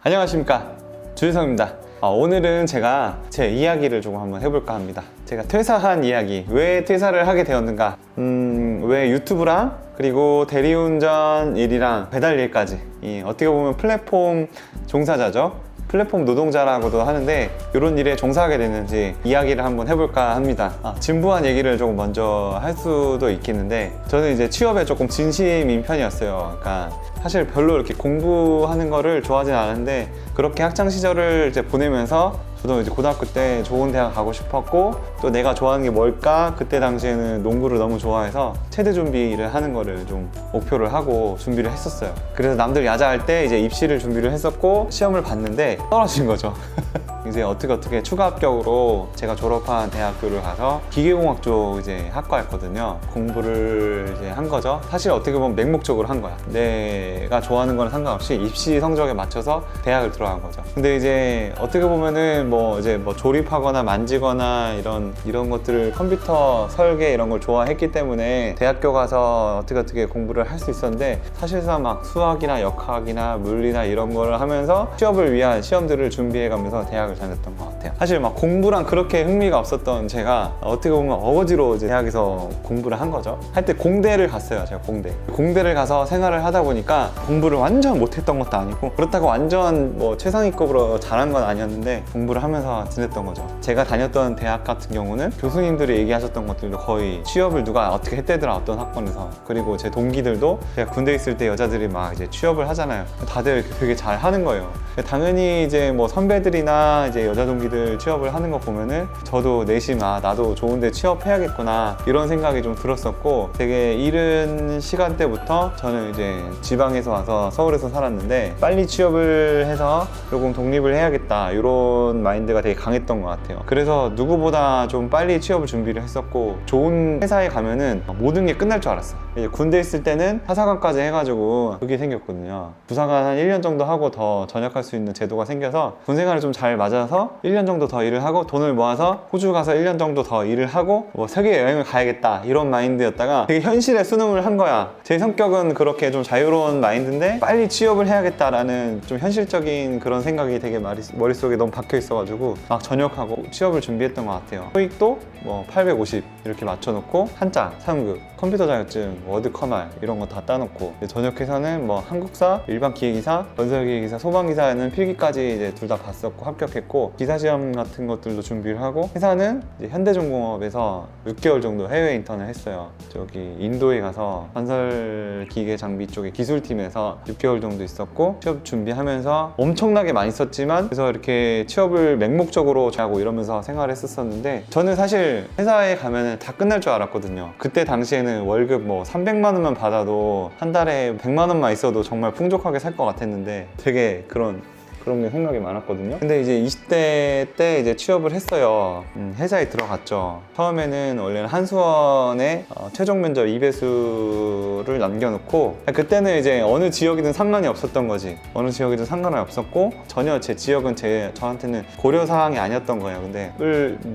안녕하십니까, 주유성입니다. 오늘은 제가 제 이야기를 조금 한번 해볼까 합니다. 제가 퇴사한 이야기, 왜 퇴사를 하게 되었는가, 왜 유튜브랑 그리고 대리운전 일이랑 배달 일까지, 어떻게 보면 플랫폼 종사자죠. 플랫폼 노동자라고도 하는데 이런 일에 종사하게 됐는지 이야기를 한번 해볼까 합니다. 진부한 얘기를 조금 먼저 할 수도 있겠는데, 저는 이제 취업에 조금 진심인 편이었어요. 그러니까 사실 별로 이렇게 공부하는 거를 좋아하진 않았는데, 그렇게 학창 시절을 이제 보내면서 저도 이제 고등학교 때 좋은 대학 가고 싶었고, 또 내가 좋아하는 게 뭘까? 그때 당시에는 농구를 너무 좋아해서 체대 준비를 하는 거를 좀 목표를 하고 준비를 했었어요. 그래서 남들 야자할 때 이제 입시를 준비를 했었고, 시험을 봤는데 떨어진 거죠. 이제 어떻게 추가 합격으로 제가 졸업한 대학교를 가서 기계공학 쪽 이제 학과였거든요. 공부를 이제 한 거죠. 사실 어떻게 보면 맹목적으로 한 거야. 내가 좋아하는 거는 상관없이 입시 성적에 맞춰서 대학을 들어간 거죠. 근데 이제 어떻게 보면은 이제 조립하거나 만지거나 이런 것들을, 컴퓨터 설계 이런 걸 좋아했기 때문에 대학교 가서 어떻게 공부를 할 수 있었는데, 사실상 막 수학이나 역학이나 물리나 이런 걸 하면서 취업을 위한 시험들을 준비해 가면서 대학을 다녔던 것 같아요. 사실 막 공부랑 그렇게 흥미가 없었던 제가 어떻게 보면 어거지로 이제 대학에서 공부를 한 거죠. 할 때 공대를 갔어요. 제가 공대를 가서 생활을 하다 보니까 공부를 완전 못했던 것도 아니고, 그렇다고 완전 최상위급으로 잘한 건 아니었는데 공부를 하면서 지냈던 거죠. 제가 다녔던 대학 같은 경우는 교수님들이 얘기하셨던 것들도 거의 취업을 누가 어떻게 했대더라, 어떤 학번에서. 그리고 제 동기들도 제가 군대 있을 때 여자들이 막 이제 취업을 하잖아요. 다들 되게 잘 하는 거예요. 당연히 이제 선배들이나 이제 여자 동기들 취업을 하는 거 보면은 저도 내심 나도 좋은데 취업해야겠구나, 이런 생각이 좀 들었었고, 되게 이른 시간대부터 저는 이제 지방에서 와서 서울에서 살았는데 빨리 취업을 해서 조금 독립을 해야겠다, 이런 마인드가 되게 강했던 것 같아요. 그래서 누구보다 좀 빨리 취업을 준비를 했었고, 좋은 회사에 가면은 모든 게 끝날 줄 알았어요. 이제 군대 있을 때는 사사관까지 해가지고 그게 생겼거든요. 부사관 한 1년 정도 하고 더 전역할 수 있는 제도가 생겨서 군 생활을 좀 잘 맞아서 1년 정도 더 일을 하고, 돈을 모아서 호주 가서 1년 정도 더 일을 하고 세계 여행을 가야겠다, 이런 마인드였다가 되게 현실에 순응을 한 거야. 제 성격은 그렇게 좀 자유로운 마인드인데 빨리 취업을 해야겠다라는 좀 현실적인 그런 생각이 되게 머릿속에 너무 박혀 있어가지고 막 전역하고 취업을 준비했던 것 같아요. 토익도 850 이렇게 맞춰놓고 한자, 3급, 컴퓨터 자격증, 워드, 커말 이런 거 다 따놓고, 전역해서는 한국사, 일반 기계기사, 건설기계기사, 소방기사는 필기까지 이제 둘 다 봤었고 합격했고, 기사시험 같은 것들도 준비를 하고, 회사는 이제 현대중공업에서 6개월 정도 해외 인턴을 했어요. 저기 인도에 가서 건설기계 장비 쪽에 기술팀에서 6개월 정도 있었고, 취업 준비하면서 엄청나게 많이 썼지만, 그래서 이렇게 취업을 맹목적으로 하고 이러면서 생활을 했었는데, 저는 사실 회사에 가면 다 끝날 줄 알았거든요. 그때 당시에는 월급 300만 원만 받아도 한 달에 100만 원만 있어도 정말 풍족하게 살 것 같았는데, 되게 그런 게 생각이 많았거든요. 근데 이제 20대 때 이제 취업을 했어요. 회사에 들어갔죠. 처음에는 원래는 한수원에 최종 면접 2배수를 남겨놓고, 그때는 이제 어느 지역이든 상관이 없었던 거지. 어느 지역이든 상관이 없었고, 전혀 제 지역은 저한테는 고려사항이 아니었던 거예요. 근데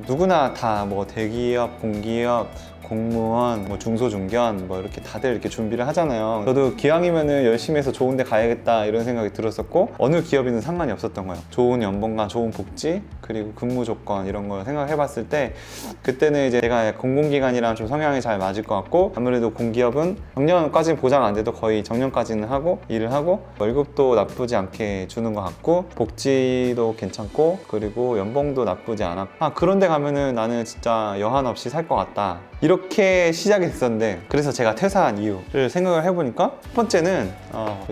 누구나 다 대기업, 공기업, 공무원, 중소중견 이렇게 다들 이렇게 준비를 하잖아요. 저도 기왕이면은 열심히 해서 좋은 데 가야겠다, 이런 생각이 들었었고, 어느 기업이든 상관이 없었던 거예요. 좋은 연봉과 좋은 복지, 그리고 근무 조건 이런 걸 생각해 봤을 때, 그때는 이제 제가 공공기관이랑 좀 성향이 잘 맞을 것 같고, 아무래도 공기업은 정년까지는 보장 안 돼도 거의 정년까지는 하고 일을 하고, 월급도 나쁘지 않게 주는 것 같고, 복지도 괜찮고, 그리고 연봉도 나쁘지 않았고, 그런 데 가면은 나는 진짜 여한 없이 살 것 같다, 이렇게 시작이 됐었는데, 그래서 제가 퇴사한 이유를 생각을 해보니까, 첫 번째는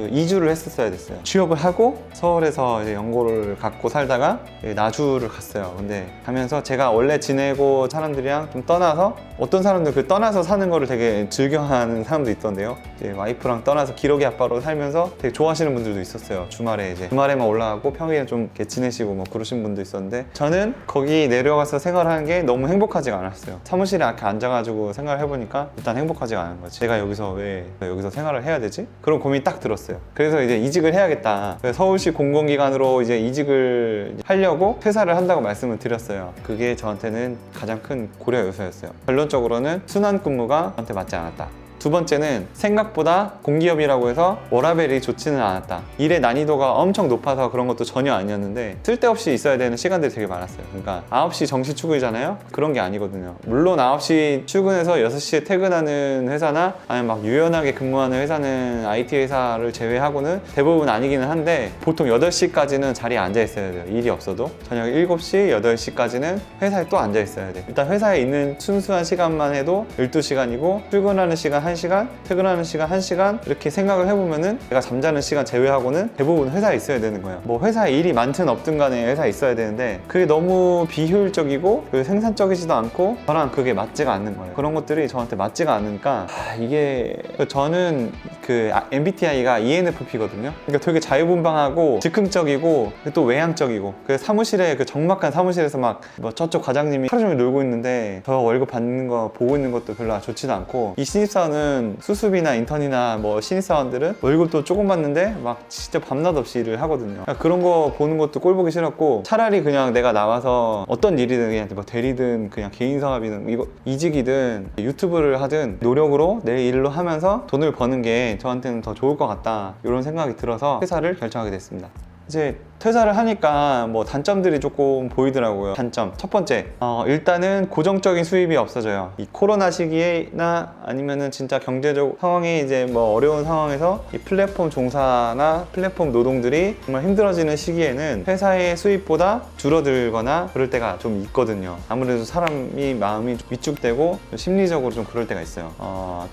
이주를 했었어야 됐어요. 취업을 하고 서울에서 이제 연고를 갖고 살다가 나주를 갔어요. 근데 가면서 제가 원래 지내고 사람들이랑 좀 떠나서, 어떤 사람들 떠나서 사는 거를 되게 즐겨하는 사람도 있던데요. 이제 와이프랑 떠나서 기러기 아빠로 살면서 되게 좋아하시는 분들도 있었어요. 주말에만 올라가고 평일에 좀 이렇게 지내시고 그러신 분도 있었는데, 저는 거기 내려가서 생활하는 게 너무 행복하지가 않았어요. 사무실에 이렇게 앉아가지고 생각을 해보니까 일단 행복하지가 않은 거지. 제가 왜 여기서 생활을 해야 되지? 그런 고민이 딱 들었어요. 그래서 이제 이직을 해야겠다. 서울시 공공기관으로 이제 이직을 하려고 퇴사를 한다고 말씀을 드렸어요. 그게 저한테는 가장 큰 고려 요소였어요. 결론적으로는 순환 근무가 저한테 맞지 않았다. 두 번째는 생각보다 공기업이라고 해서 워라밸이 좋지는 않았다. 일의 난이도가 엄청 높아서 그런 것도 전혀 아니었는데 쓸데없이 있어야 되는 시간들이 되게 많았어요. 그러니까 9시 정시 출근이잖아요. 그런 게 아니거든요. 물론 9시 출근해서 6시에 퇴근하는 회사나 아니면 막 유연하게 근무하는 회사는 IT 회사를 제외하고는 대부분 아니기는 한데 보통 8시까지는 자리에 앉아 있어야 돼요. 일이 없어도. 저녁 7시, 8시까지는 회사에 또 앉아 있어야 돼. 일단 회사에 있는 순수한 시간만 해도 12시간이고 출근하는 시간 1시간, 퇴근하는 시간 1시간 이렇게 생각을 해보면은 내가 잠자는 시간 제외하고는 대부분 회사에 있어야 되는 거예요. 뭐 회사에 일이 많든 없든 간에 회사에 있어야 되는데 그게 너무 비효율적이고 생산적이지도 않고 저랑 그게 맞지가 않는 거예요. 그런 것들이 저한테 맞지가 않으니까 이게 저는 그 MBTI가 ENFP거든요. 그러니까 되게 자유분방하고 즉흥적이고 또 외향적이고 그 사무실에 그 적막한 사무실에서 막 뭐 저쪽 과장님이 하루 종일 놀고 있는데 저 월급 받는 거 보고 있는 것도 별로 좋지도 않고 이 신입사원은 수습이나 인턴이나 뭐 신입사원들은 월급도 조금 받는데 막 진짜 밤낮 없이 일을 하거든요. 그러니까 그런 거 보는 것도 꼴 보기 싫었고 차라리 그냥 내가 나와서 어떤 일이든 그냥 뭐 대리든 그냥 개인 사업이든 이거 이직이든 유튜브를 하든 노력으로 내 일로 하면서 돈을 버는 게 저한테는 더 좋을 것 같다 이런 생각이 들어서 퇴사를 결정하게 됐습니다. 이제 퇴사를 하니까 뭐 단점들이 조금 보이더라고요. 단점 첫 번째, 일단은 고정적인 수입이 없어져요. 이 코로나 시기에나 아니면은 진짜 경제적 상황이 이제 뭐 어려운 상황에서 이 플랫폼 종사나 플랫폼 노동들이 정말 힘들어지는 시기에는 회사의 수입보다 줄어들거나 그럴 때가 좀 있거든요. 아무래도 사람이 마음이 위축되고 심리적으로 좀 그럴 때가 있어요.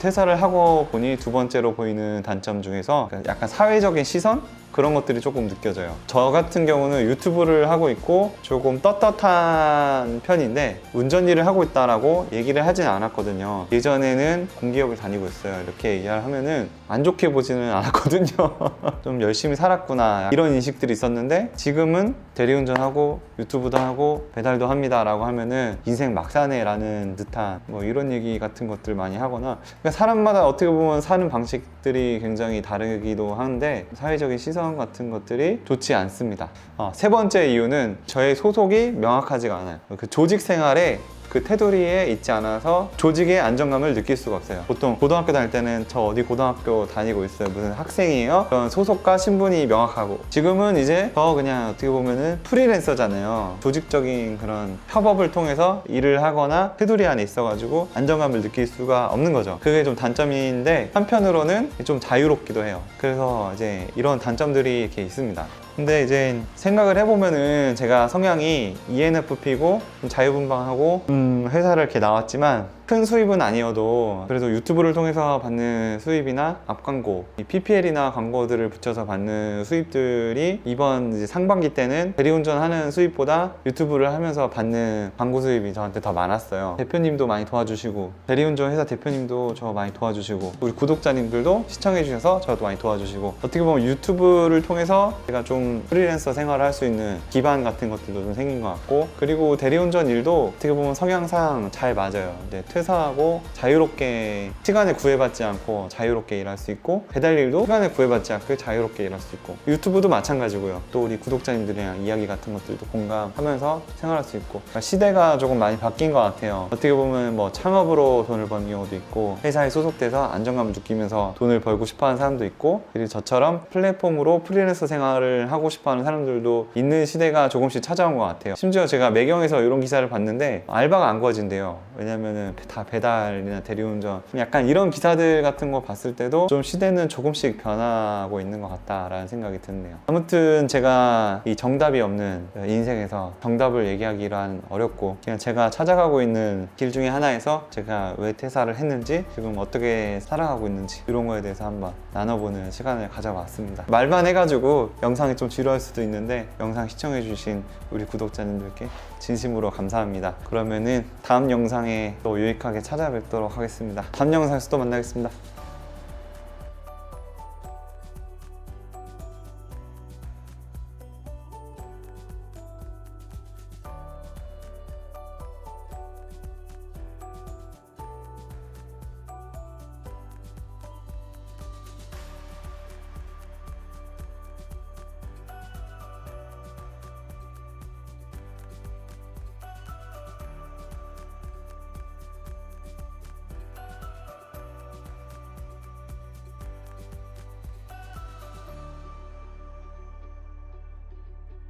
퇴사를 하고 보니 두 번째로 보이는 단점 중에서 약간 사회적인 시선? 그런 것들이 조금 느껴져요. 저 같은 경우는 유튜브를 하고 있고 조금 떳떳한 편인데 운전 일을 하고 있다라고 얘기를 하진 않았거든요. 예전에는 공기업을 다니고 있어요. 이렇게 이야기를 하면은 안 좋게 보지는 않았거든요. 좀 열심히 살았구나 이런 인식들이 있었는데 지금은 대리운전하고 유튜브도 하고 배달도 합니다 라고 하면은 인생 막 사네 라는 듯한 뭐 이런 얘기 같은 것들 많이 하거나 그러니까 사람마다 어떻게 보면 사는 방식들이 굉장히 다르기도 한데 사회적인 시선 같은 것들이 좋지 않습니다. 세 번째 이유는 저의 소속이 명확하지가 않아요. 그 조직 생활에 그 테두리에 있지 않아서 조직의 안정감을 느낄 수가 없어요. 보통 고등학교 다닐 때는 저 어디 고등학교 다니고 있어요. 무슨 학생이에요? 그런 소속과 신분이 명확하고 지금은 이제 저 그냥 어떻게 보면은 프리랜서잖아요. 조직적인 그런 협업을 통해서 일을 하거나 테두리 안에 있어가지고 안정감을 느낄 수가 없는 거죠. 그게 좀 단점인데 한편으로는 좀 자유롭기도 해요. 그래서 이제 이런 단점들이 이렇게 있습니다. 근데 이제 생각을 해보면은 제가 성향이 ENFP고 좀 자유분방하고 회사를 이렇게 나왔지만 큰 수입은 아니어도 그래도 유튜브를 통해서 받는 수입이나 앞광고, PPL이나 광고들을 붙여서 받는 수입들이 이번 이제 상반기 때는 대리운전 하는 수입보다 유튜브를 하면서 받는 광고 수입이 저한테 더 많았어요. 대표님도 많이 도와주시고 대리운전 회사 대표님도 저 많이 도와주시고 우리 구독자님들도 시청해 주셔서 저도 많이 도와주시고 어떻게 보면 유튜브를 통해서 제가 좀 프리랜서 생활을 할 수 있는 기반 같은 것들도 좀 생긴 것 같고 그리고 대리운전 일도 어떻게 보면 성향상 잘 맞아요. 이제 퇴사하고 자유롭게 시간에 구애받지 않고 자유롭게 일할 수 있고 배달 일도 시간에 구애받지 않고 자유롭게 일할 수 있고 유튜브도 마찬가지고요. 또 우리 구독자님들이랑 이야기 같은 것들도 공감하면서 생활할 수 있고 그러니까 시대가 조금 많이 바뀐 것 같아요. 어떻게 보면 뭐 창업으로 돈을 버는 경우도 있고 회사에 소속돼서 안정감을 느끼면서 돈을 벌고 싶어하는 사람도 있고 그리고 저처럼 플랫폼으로 프리랜서 생활을 하고 싶어하는 사람들도 있는 시대가 조금씩 찾아온 것 같아요. 심지어 제가 매경에서 이런 기사를 봤는데 알바가 안 구해진대요. 왜냐면은 다 배달이나 대리운전 약간 이런 기사들 같은 거 봤을 때도 좀 시대는 조금씩 변하고 있는 것 같다라는 생각이 드네요. 아무튼 제가 이 정답이 없는 인생에서 정답을 얘기하기란 어렵고 그냥 제가 찾아가고 있는 길 중에 하나에서 제가 왜 퇴사를 했는지 지금 어떻게 살아가고 있는지 이런 거에 대해서 한번 나눠보는 시간을 가져봤습니다. 말만 해가지고 영상이 좀 지루할 수도 있는데 영상 시청해주신 우리 구독자님들께 진심으로 감사합니다. 그러면은 다음 영상에 또 유익하게 찾아뵙도록 하겠습니다. 다음 영상에서 또 만나겠습니다.